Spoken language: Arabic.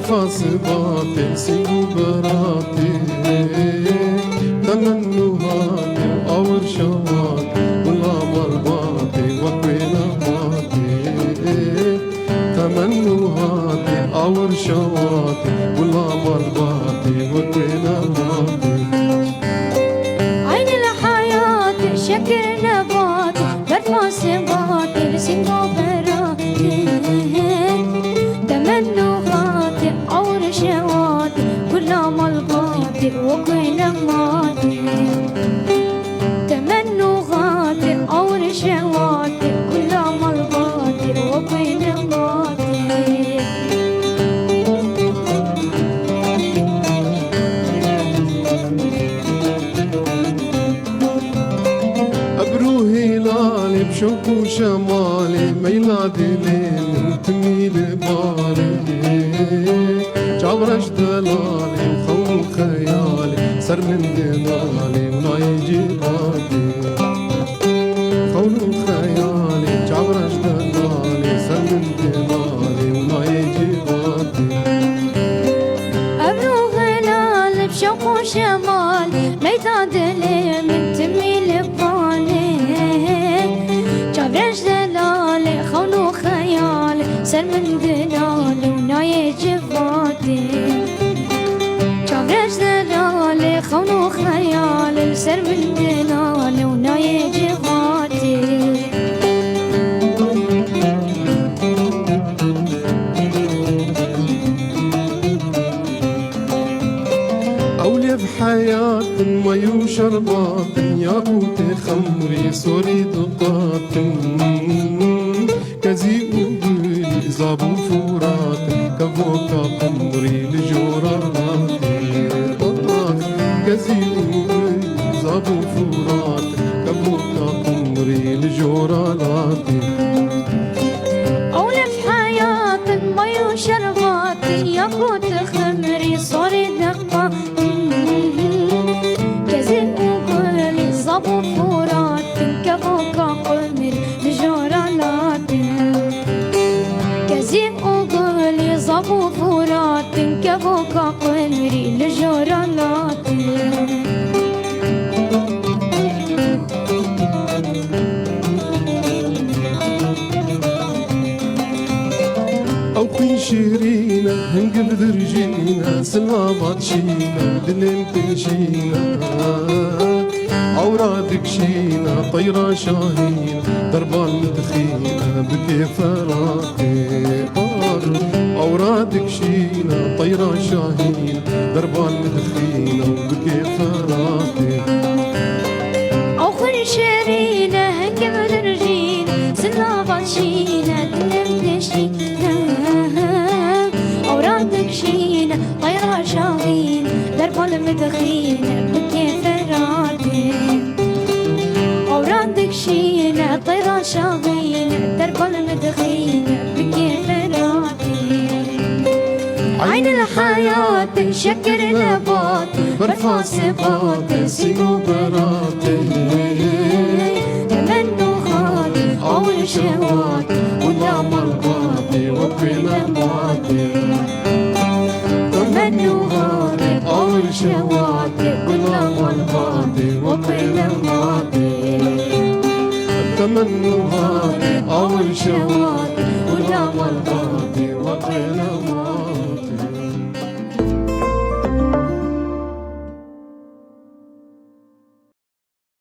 برفع صباتي سيبوا براتي تمنوهاتي وأور شواتي والقمر باتي وكوينا باتي تمنوهاتي أور شواتي والقمر باتي وكوينا باتي عين الحياة شكر نباتي برفع صباتي سيبوا براتي تمنوهاتي أور شواتي كل ملقاتي وكوينا ماتي تمنوهاتي أور شواتي كل ملقاتي وكوينا ماتي أبرو هلالي بشوق وشمالي ميلادي ليل تميل بالي جابرش دلالي وخو خيالي سر من دلالي وناي جبالي خو خيالي جابرش دلالي سر من دلالي وناي جبالي أبرو هلال بشوق وشمال ميدان دلي من تميل ببالي جابرش دلالي خونو خيالي سر من دلالي وناي جفاتي جابرش دلالي خونو خيالي سر من دلالي وناي جفاتي أولي بحياة مي وشربات ياقوت خمري سوري دقات كزي وبلي زابو فرات كفوكا قمري لجورات كزي وبلي زابو فرات كفوكا قمري لجورات أولى في حياة مي وشربات ياقوت خمري صوري دقة كزين وكل صابو فرات كفوكا قمري لجورالات كزين وكل صابو فرات كفوكا قمري لجورالات أو قي شيرينا هنقب درجينا سلابات شينا دلين تنشينا أورادك شينا طيرة شاهينا دربان مدخينا بكيفراتي أورادك شينا طيرة شاهينا دربان مدخينا وبكيفراتي أو خل شيرينا هنقب درجينا سلابات شينا دلين تنشينا أورادك شينا طيرة شاهين درب المدخينة بكيف راتي أورادك شينا طيرة شاهين درب المدخينة بكيف راتي عين الحياة شكر نباتي برفع صباتي سيبوا براتي تمنوهاتي أول شواتي ولا مرضاتي وكل ماتي تمنوهاتي أول شواتي كل مرضاتي وكل ماتي تمنوهاتي أول شواتي